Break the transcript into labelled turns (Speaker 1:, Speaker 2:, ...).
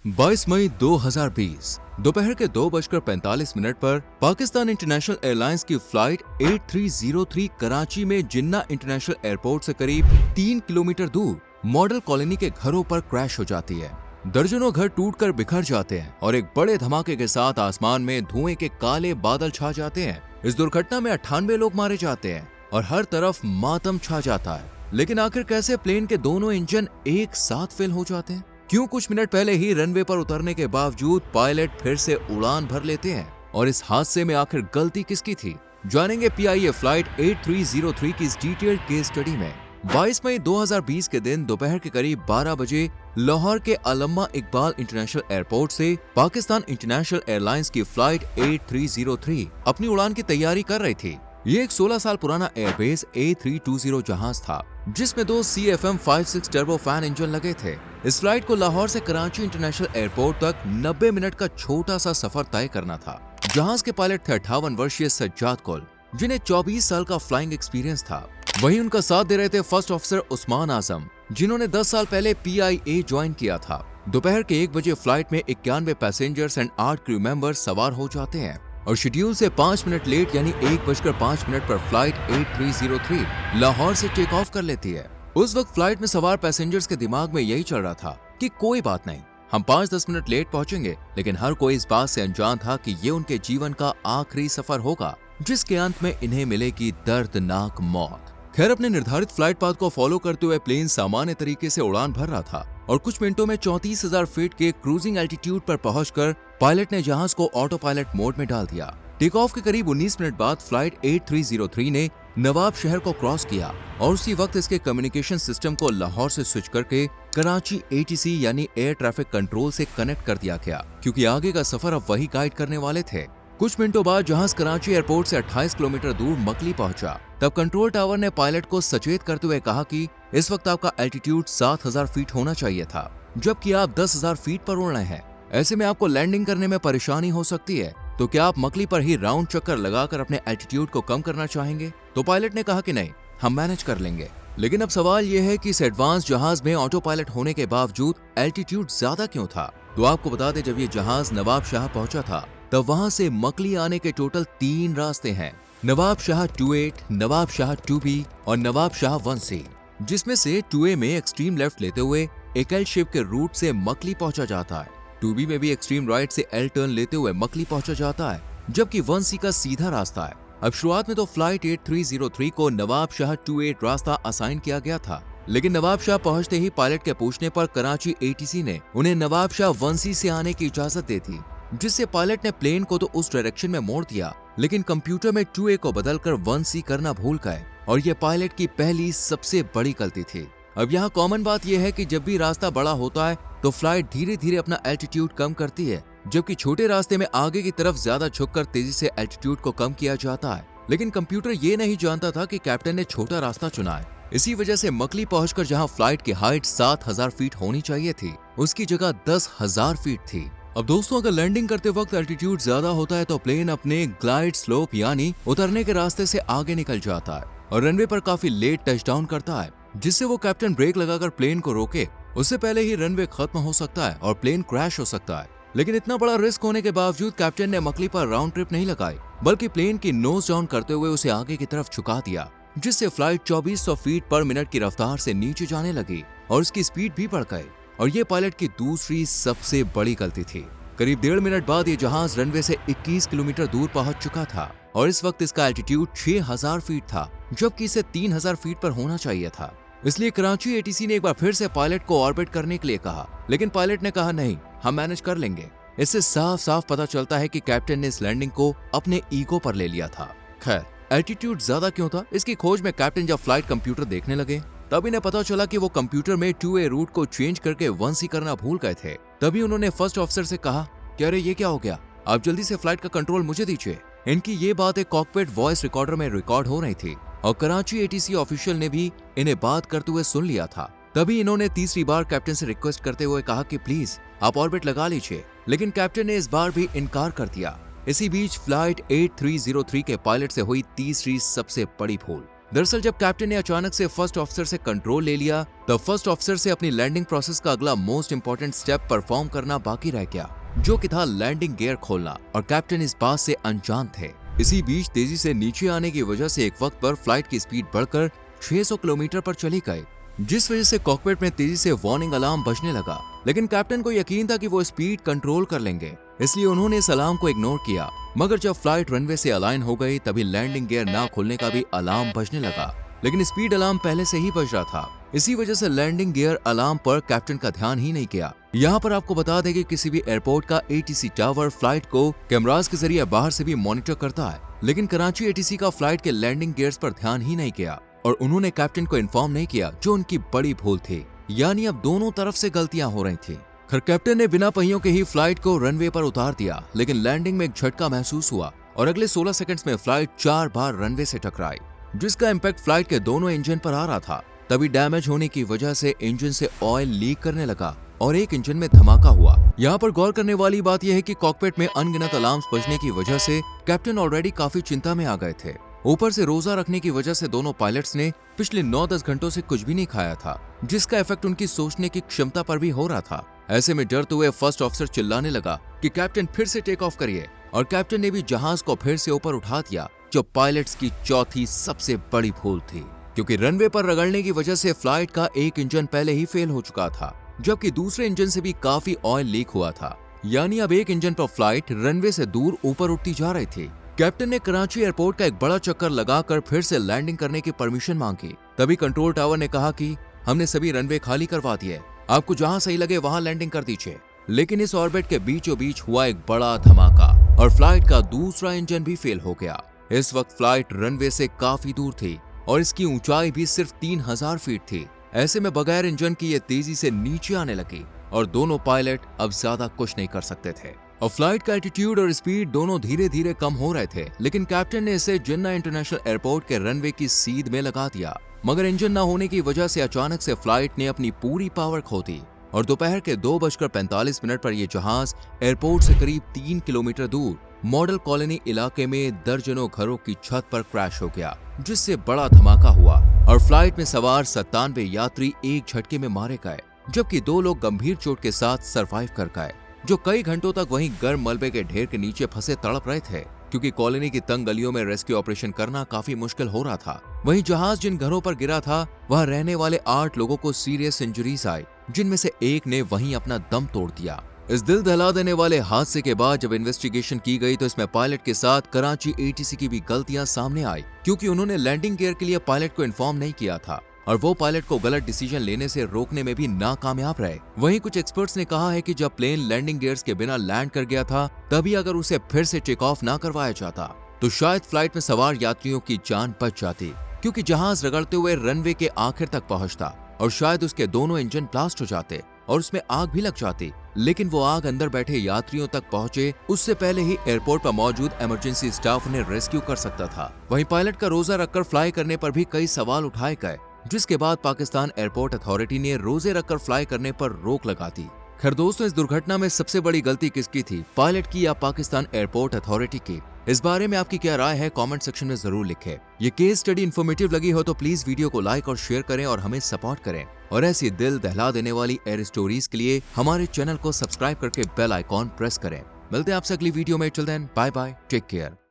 Speaker 1: 22 मई 2020 दोपहर के 2:45 पर पाकिस्तान इंटरनेशनल एयरलाइंस की फ्लाइट 8303 कराची में जिन्ना इंटरनेशनल एयरपोर्ट से करीब 3 किलोमीटर दूर मॉडल कॉलोनी के घरों पर क्रैश हो जाती है। दर्जनों घर टूटकर बिखर जाते हैं और एक बड़े धमाके के साथ आसमान में धुएं के काले बादल छा जाते हैं। इस दुर्घटना में 98 लोग मारे जाते हैं और हर तरफ मातम छा जाता है। लेकिन आखिर कैसे प्लेन के दोनों इंजन एक साथ फेल हो जाते हैं? क्यों कुछ मिनट पहले ही रनवे पर उतरने के बावजूद पायलट फिर से उड़ान भर लेते हैं? और इस हादसे में आखिर गलती किसकी थी? जानेंगे पीआईए फ्लाइट 8303 की इस डिटेल्ड केस स्टडी में। 22 मई 2020 के दिन दोपहर के करीब 12 बजे लाहौर के अल्लामा इकबाल इंटरनेशनल एयरपोर्ट से पाकिस्तान इंटरनेशनल एयरलाइंस की फ्लाइट 8303 अपनी उड़ान की तैयारी कर रही थी। ये एक 16 साल पुराना एयरबेस A320 जहाज था जिसमें 2 CFM56 टर्बोफैन इंजन लगे थे। इस फ्लाइट को लाहौर से कराची इंटरनेशनल एयरपोर्ट तक 90 मिनट का छोटा सा सफर तय करना था। जहाज के पायलट थे 58 वर्षीय सज्जाद कुल, जिन्हें 24 साल का फ्लाइंग एक्सपीरियंस था। वहीं उनका साथ दे रहे थे फर्स्ट ऑफिसर उस्मान आजम, जिन्होंने 10 साल पहले PIA ज्वाइन किया था। दोपहर के 1 बजे फ्लाइट में 91 पैसेंजर्स एंड 8 क्रू मेंबर सवार हो जाते हैं और शेड्यूल से 5 मिनट लेट यानी 1:05 पर फ्लाइट 8303 लाहौर से टेक ऑफ कर लेती है। उस वक्त फ्लाइट में सवार पैसेंजर्स के दिमाग में यही चल रहा था कि कोई बात नहीं, हम 5-10 मिनट लेट पहुंचेंगे, लेकिन हर कोई इस बात से अनजान था कि ये उनके जीवन का आखिरी सफर होगा, जिसके अंत में इन्हें मिलेगी दर्दनाक मौत। खैर, अपने निर्धारित फ्लाइट पाथ को फॉलो करते हुए प्लेन सामान्य तरीके से उड़ान भर रहा था और कुछ मिनटों में 34,000 फीट के क्रूजिंग एल्टीट्यूड पर पहुंचकर पायलट ने जहाज को ऑटो पायलट मोड में डाल दिया। टेक ऑफ के करीब 19 मिनट बाद फ्लाइट 8303 ने नवाब शहर को क्रॉस किया और उसी वक्त इसके कम्युनिकेशन सिस्टम को लाहौर से स्विच करके कराची ATC यानी एयर ट्रैफिक कंट्रोल से कनेक्ट कर दिया गया, क्योंकि आगे का सफर अब वही गाइड करने वाले थे। कुछ मिनटों बाद जहाज कराची एयरपोर्ट से 28 किलोमीटर दूर मकली पहुंचा। तब कंट्रोल टावर ने पायलट को सचेत करते हुए कहा कि इस वक्त आपका एल्टीट्यूड 7,000 फीट होना चाहिए था, जबकि आप 10,000 फीट पर उड़ रहे हैं। ऐसे में आपको लैंडिंग करने में परेशानी हो सकती है, तो क्या आप मकली पर ही राउंड चक्कर लगाकर अपने एल्टीट्यूड को कम करना चाहेंगे? तो पायलट ने कहा कि नहीं, हम मैनेज कर लेंगे। लेकिन अब सवाल यह है कि इस एडवांस जहाज में ऑटो पायलट होने के बावजूद एल्टीट्यूड ज्यादा क्यों था? तो आपको बता दें, जब ये जहाज नवाब शाह पहुंचा था तब वहां से मकली आने के टोटल 3 रास्ते हैं, नवाब शाह 28, नवाब शाह 2B और नवाब शाह 1C, जिसमें से 2A में एक्सट्रीम लेफ्ट लेते हुए एक एल शेप के रूट से मकली पहुंचा जाता है। 2B में भी एक्सट्रीम राइट से एल टर्न लेते हुए मकली पहुंचा जाता है, जबकि 1C का सीधा रास्ता है। अब शुरुआत में तो फ्लाइट 8303 को नवाब शाह 28 रास्ता असाइन किया गया था, लेकिन नवाब शाह पहुंचते ही पायलट के पूछने पर कराची ATC ने उन्हें नवाब शाह 1C से आने की इजाजत दे दी, जिससे पायलट ने प्लेन को तो उस डायरेक्शन में मोड़ दिया, लेकिन कंप्यूटर में 2A को बदलकर 1C करना भूल गए और ये पायलट की पहली सबसे बड़ी गलती थी। अब यहाँ कॉमन बात यह है कि जब भी रास्ता बड़ा होता है तो फ्लाइट धीरे धीरे अपना एल्टीट्यूड कम करती है, जबकि छोटे रास्ते में आगे की तरफ ज्यादा झुककर तेजी से एल्टीट्यूड को कम किया जाता है। लेकिन कंप्यूटर ये नहीं जानता था कि कैप्टन ने छोटा रास्ता चुना है। इसी वजह से मकली पहुंचकर जहां फ्लाइट की हाइट 7,000 फीट होनी चाहिए थी, उसकी जगह 10,000 फीट थी। अब दोस्तों, अगर लैंडिंग करते वक्त एल्टीट्यूड ज्यादा होता है तो प्लेन अपने ग्लाइड स्लोप यानी उतरने के रास्ते से आगे निकल जाता है और रनवे पर काफी लेट टचडाउन करता है, जिससे वो कैप्टन ब्रेक लगाकर प्लेन को रोके उससे पहले ही रनवे खत्म हो सकता है और प्लेन क्रैश हो सकता है। लेकिन इतना बड़ा रिस्क होने के बावजूद कैप्टन ने मकली पर राउंड ट्रिप नहीं लगाई, बल्कि प्लेन की नोज डाउन करते हुए उसे आगे की तरफ झुका दिया, जिससे फ्लाइट 2400 फीट पर मिनट की रफ्तार से नीचे जाने लगी और उसकी स्पीड भी बढ़ गई। और ये पायलट की दूसरी सबसे बड़ी गलती थी। करीब 1.5 मिनट बाद ये जहाज रनवे से 21 किलोमीटर दूर पहुंच चुका था और इस वक्त इसका एल्टीट्यूड 6,000 फीट था, जबकि इसे 3,000 फीट पर होना चाहिए था। इसलिए कराची ATC ने एक बार फिर से पायलट को ऑर्बिट करने के लिए कहा, लेकिन पायलट ने कहा नहीं, हम मैनेज कर लेंगे। इससे साफ साफ पता चलता है कि कैप्टन ने इस लैंडिंग को अपने ईगो पर ले लिया था। खैर, एल्टीट्यूड ज्यादा क्यों था, इसकी खोज में कैप्टन जब फ्लाइट कंप्यूटर देखने लगे तब इन्हें पता चला कि वो कंप्यूटर में 2A रूट को चेंज करके 1C करना भूल गए थे। तभी उन्होंने फर्स्ट ऑफिसर से कहा कि अरे ये क्या हो गया, आप जल्दी से फ्लाइट का कंट्रोल मुझे दीजिए। इनकी ये बात एक कॉकपिट वॉइस रिकॉर्डर में रिकॉर्ड हो रही थी और कराची ATC ऑफिशियल ने भी इन्हें बात करते हुए सुन लिया था। तभी इन्होंने तीसरी बार कैप्टन से रिक्वेस्ट करते हुए कहा कि प्लीज आप ऑर्बिट लगा लीजिए, लेकिन कैप्टन ने इस बार भी इनकार कर दिया। इसी बीच फ्लाइट 8303 के पायलट से हुई तीसरी सबसे बड़ी भूल। दरअसल जब कैप्टन ने अचानक से फर्स्ट ऑफिसर से कंट्रोल ले लिया, तब फर्स्ट ऑफिसर से अपनी लैंडिंग प्रोसेस का अगला मोस्ट इंपॉर्टेंट स्टेप परफॉर्म करना बाकी रह गया, जो कि था लैंडिंग गियर खोलना, और कैप्टन इस बात से अनजान थे। इसी बीच तेजी से नीचे आने की वजह से एक वक्त पर फ्लाइट की स्पीड बढ़कर 600 किलोमीटर पर चली गई, जिस वजह से कॉकपिट में तेजी से वार्निंग अलार्म बजने लगा। लेकिन कैप्टन को यकीन था कि वो स्पीड कंट्रोल कर लेंगे, इसलिए उन्होंने इस अलार्म को इग्नोर किया। मगर जब फ्लाइट रनवे से अलाइन हो गई, तभी लैंडिंग गियर ना खोलने का भी अलार्म बजने लगा, लेकिन स्पीड अलार्म पहले से ही बज रहा था। इसी वजह से लैंडिंग गियर अलार्म पर कैप्टन का ध्यान ही नहीं गया। यहाँ पर आपको बता दें कि किसी भी एयरपोर्ट का ATC टावर फ्लाइट को कैमरास के जरिए बाहर से भी मॉनिटर करता है, लेकिन कराची ATC का फ्लाइट के लैंडिंग गियर्स पर ध्यान ही नहीं गया और उन्होंने कैप्टन को इन्फॉर्म नहीं किया, जो उनकी बड़ी भूल थी। यानी अब दोनों तरफ से गलतियां हो रही थी। खैर कैप्टन ने बिना पहियों के ही फ्लाइट को रनवे पर उतार दिया, लेकिन लैंडिंग में एक झटका महसूस हुआ और अगले 16 सेकंड्स में फ्लाइट 4 बार रनवे से टकराई, जिसका इम्पैक्ट फ्लाइट के दोनों इंजन पर आ रहा था। तभी डैमेज होने की वजह से इंजन से ऑयल लीक करने लगा और एक इंजन में धमाका हुआ। यहाँ पर गौर करने वाली बात यह है कि कॉकपिट में अनगिनत अलार्म्स बजने की वजह से कैप्टन ऑलरेडी काफी चिंता में आ गए थे। ऊपर से रोजा रखने की वजह से दोनों पायलट्स ने पिछले 9-10 घंटों से कुछ भी नहीं खाया था, जिसका इफेक्ट उनकी सोचने की क्षमता पर भी हो रहा था। ऐसे में डरते हुए फर्स्ट ऑफिसर चिल्लाने लगा कि कैप्टन फिर से टेक ऑफ करिए, और कैप्टन ने भी जहाज को फिर से ऊपर उठा दिया, जो पायलट्स की चौथी सबसे बड़ी भूल थी, क्योंकि रनवे पर रगड़ने की वजह से फ्लाइट का एक इंजन पहले ही फेल हो चुका था, जबकि दूसरे इंजन से भी काफी ऑयल लीक हुआ था। यानी अब एक इंजन पर फ्लाइट रनवे से दूर ऊपर उठती जा रही थी। कैप्टन ने कराची एयरपोर्ट का एक बड़ा चक्कर लगाकर फिर से लैंडिंग करने की परमिशन मांगी। तभी कंट्रोल टावर ने कहा कि हमने सभी रनवे खाली करवा दिए, आपको जहां सही लगे वहां लैंडिंग कर दीजिए। लेकिन इस ऑर्बिट के बीचों बीच हुआ एक बड़ा धमाका और फ्लाइट का दूसरा इंजन भी फेल हो गया। इस वक्त फ्लाइट रनवे से काफी दूर थी और इसकी ऊंचाई भी सिर्फ 3000 फीट थी। ऐसे में बगैर इंजन की ये तेजी से नीचे आने लगी और दोनों पायलट अब ज्यादा कुछ नहीं कर सकते थे और फ्लाइट का एल्टीट्यूड और स्पीड दोनों धीरे धीरे कम हो रहे थे। लेकिन कैप्टन ने इसे जिन्ना इंटरनेशनल एयरपोर्ट के रनवे की सीध में लगा दिया, मगर इंजन न होने की वजह से अचानक से फ्लाइट ने अपनी पूरी पावर खो दी और दोपहर के 2:45 पर यह जहाज एयरपोर्ट से करीब 3 किलोमीटर दूर मॉडल कॉलोनी इलाके में दर्जनों घरों की छत पर क्रैश हो गया, जिससे बड़ा धमाका हुआ और फ्लाइट में सवार 97 यात्री एक झटके में मारे गए, जबकि 2 लोग गंभीर चोट के साथ सरवाइव कर गए, जो कई घंटों तक वहीं गर्म मलबे के ढेर के नीचे फंसे तड़प रहे थे, क्योंकि कॉलोनी की तंग गलियों में रेस्क्यू ऑपरेशन करना काफी मुश्किल हो रहा था। वहीं जहाज जिन घरों पर गिरा था वहां रहने वाले 8 लोगों को सीरियस इंजरीज आई, जिनमें से एक ने वहीं अपना दम तोड़ दिया। इस दिल दहला देने वाले हादसे के बाद जब इन्वेस्टिगेशन की गई तो इसमें पायलट के साथ कराची ATC की भी गलतियां सामने आई, क्योंकि उन्होंने लैंडिंग गियर के लिए पायलट को इन्फॉर्म नहीं किया था और वो पायलट को गलत डिसीजन लेने से रोकने में भी नाकामयाब रहे। वहीं कुछ एक्सपर्ट्स ने कहा है कि जब प्लेन लैंडिंग गियर्स के बिना लैंड कर गया था, तभी अगर उसे फिर से टेक ऑफ ना करवाया जाता तो शायद फ्लाइट में सवार यात्रियों की जान बच जाती, क्योंकि जहाज रगड़ते हुए रनवे के आखिर तक पहुंचता और शायद उसके दोनों इंजन ब्लास्ट हो जाते और उसमें आग भी लग जाती। लेकिन वो आग अंदर बैठे यात्रियों तक पहुंचे उससे पहले ही एयरपोर्ट पर मौजूद इमरजेंसी स्टाफ उन्हें रेस्क्यू कर सकता था। वहीं पायलट का रोजा रखकर फ्लाई करने पर भी कई सवाल उठाए गए, जिसके बाद पाकिस्तान एयरपोर्ट अथॉरिटी ने रोजे रखकर फ्लाई करने पर रोक लगा दी। खैर दोस्तों, इस दुर्घटना में सबसे बड़ी गलती किसकी थी, पायलट की या पाकिस्तान एयरपोर्ट अथॉरिटी की? इस बारे में आपकी क्या राय है, कमेंट सेक्शन में जरूर लिखें। ये केस स्टडी इन्फॉर्मेटिव लगी हो तो प्लीज वीडियो को लाइक और शेयर करें और हमें सपोर्ट करें, और ऐसी दिल दहला देने वाली एयर स्टोरीज के लिए हमारे चैनल को सब्सक्राइब करके बेल आइकॉन प्रेस करें। मिलते हैं आपसे अगली वीडियो में। Till then bye bye, take care.